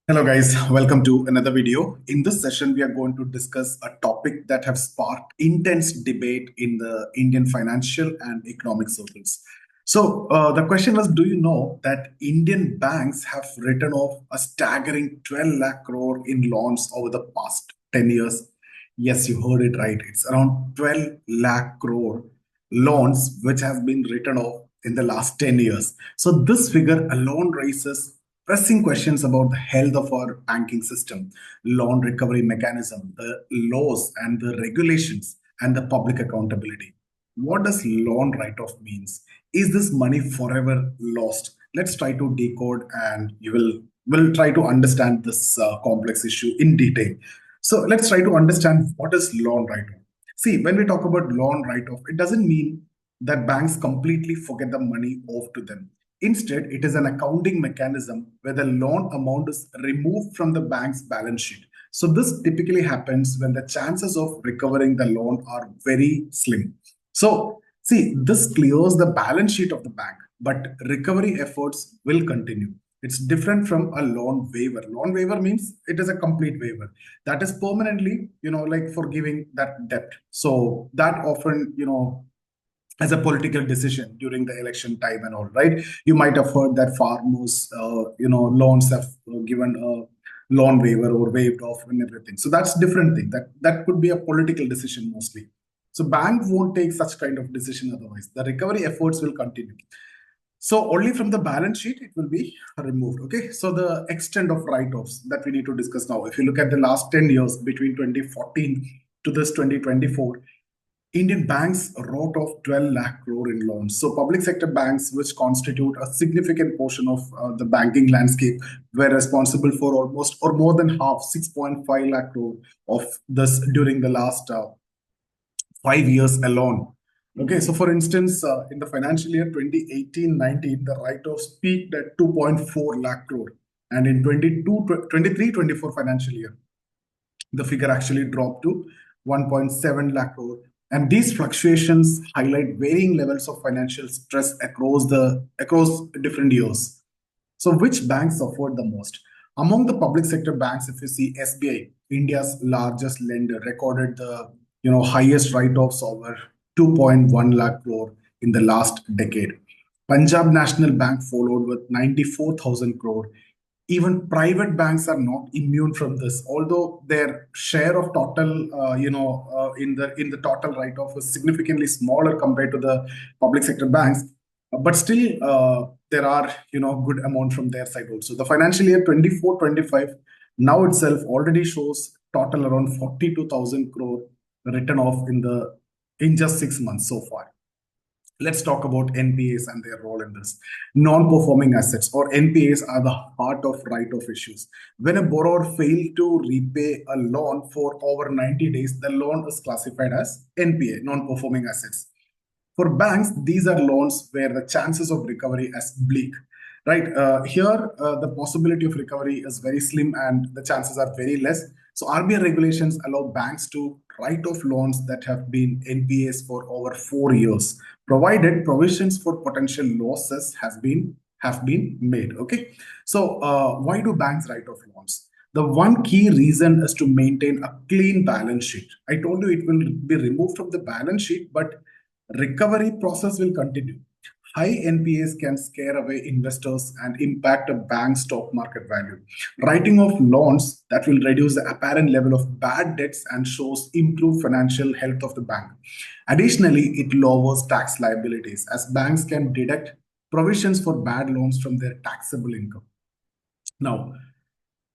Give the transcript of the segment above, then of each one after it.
Hello guys, welcome to another video. In this session, we are going to discuss a topic that have sparked intense debate in the Indian financial and economic circles. The question was, do you know that Indian banks have written off a staggering 12 lakh crore in loans over the past 10 years? Yes, you heard it right. It's around 12 lakh crore loans which have been written off in the last 10 years. So this figure alone raises pressing questions about the health of our banking system, loan recovery mechanism, the laws and the regulations, and the public accountability. What does loan write-off means? Is this money forever lost? Let's try to decode, and you will try to understand this complex issue in detail. So let's try to understand what is loan write-off. See, when we talk about loan write-off, it doesn't mean that banks completely forget the money owed to them. Instead, it is an accounting mechanism where the loan amount is removed from the bank's balance sheet. So this typically happens when the chances of recovering the loan are very slim. So see, this clears the balance sheet of the bank, but recovery efforts will continue. It's different from a loan waiver. Loan waiver means it is a complete waiver that is permanently, like forgiving that debt. So that often, as a political decision during the election time and all, right? You might have heard that farmers, loans have given a loan waiver or waived off and everything. So that's different thing. That could be a political decision mostly. So bank won't take such kind of decision otherwise. The recovery efforts will continue. So only from the balance sheet it will be removed. Okay. So the extent of write-offs that we need to discuss now. If you look at the last 10 years between 2014 to this 2024, Indian banks wrote off 12 lakh crore in loans. So public sector banks, which constitute a significant portion of the banking landscape, were responsible for almost or more than half, 6.5 lakh crore of this during the last 5 years alone. Okay, so for instance, in the financial year 2018-19, the write-offs peaked at 2.4 lakh crore. And in 23-24 financial year, the figure actually dropped to 1.7 lakh crore. And these fluctuations highlight varying levels of financial stress across different years. So which banks suffered the most? Among the public sector banks, if you see SBI, India's largest lender, recorded the highest write-offs over 2.1 lakh crore in the last decade. Punjab National Bank followed with 94,000 crore. Even private banks are not immune from this, although their share of total in the total write-off is significantly smaller compared to the public sector banks, but still there are good amount from their side also. The financial year 24-25 now itself already shows total around 42,000 crore written off in just 6 months so far. Let's talk about NPAs and their role in this. Non-performing assets or NPAs are the heart of write-off issues. When a borrower fails to repay a loan for over 90 days, the loan is classified as NPA, non-performing assets. For banks, these are loans where the chances of recovery is bleak. Right here, the possibility of recovery is very slim and the chances are very less. So RBI regulations allow banks to write off loans that have been NPAs for over 4 years, provided provisions for potential losses have been made. Okay, so why do banks write off loans? The one key reason is to maintain a clean balance sheet. I told you it will be removed from the balance sheet, but recovery process will continue. High NPAs can scare away investors and impact a bank's stock market value. Writing off loans that will reduce the apparent level of bad debts and shows improved financial health of the bank. Additionally, it lowers tax liabilities as banks can deduct provisions for bad loans from their taxable income. Now,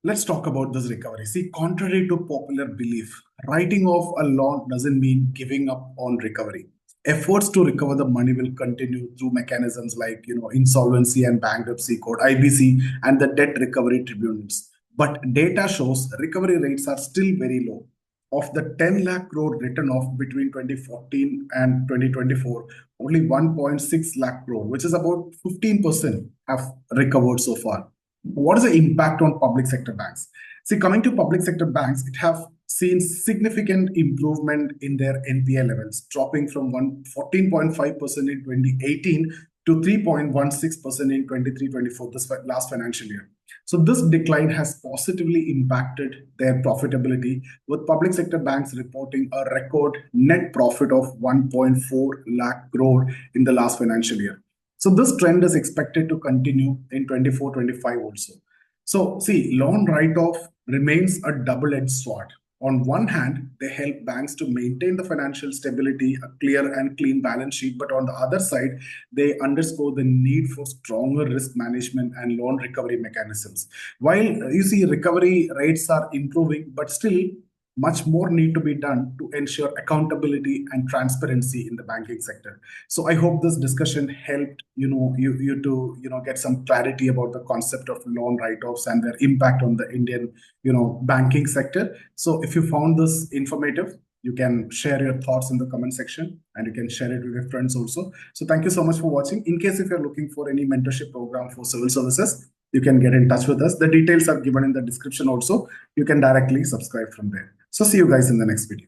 let's talk about this recovery. See, contrary to popular belief, writing off a loan doesn't mean giving up on recovery. Efforts to recover the money will continue through mechanisms like insolvency and bankruptcy court, IBC, and the debt recovery tribunals. But data shows recovery rates are still very low. Of the 10 lakh crore written off between 2014 and 2024, only 1.6 lakh crore, which is about 15%, have recovered so far. What is the impact on public sector banks? See, coming to public sector banks, it have seen significant improvement in their NPA levels, dropping from 14.5% in 2018 to 3.16% in 23-24, this last financial year. So this decline has positively impacted their profitability, with public sector banks reporting a record net profit of 1.4 lakh crore in the last financial year. So this trend is expected to continue in 24-25 also. So see, loan write-off remains a double-edged sword. On one hand, they help banks to maintain the financial stability, a clear and clean balance sheet. But on the other side, they underscore the need for stronger risk management and loan recovery mechanisms. While you see recovery rates are improving, but still much more need to be done to ensure accountability and transparency in the banking sector. So I hope this discussion helped you to get some clarity about the concept of loan write-offs and their impact on the Indian banking sector. So if you found this informative, you can share your thoughts in the comment section, and you can share it with your friends also. So thank you so much for watching. In case if you're looking for any mentorship program for civil services, you can get in touch with us. The details are given in the description also. You can directly subscribe from there. So see you guys in the next video.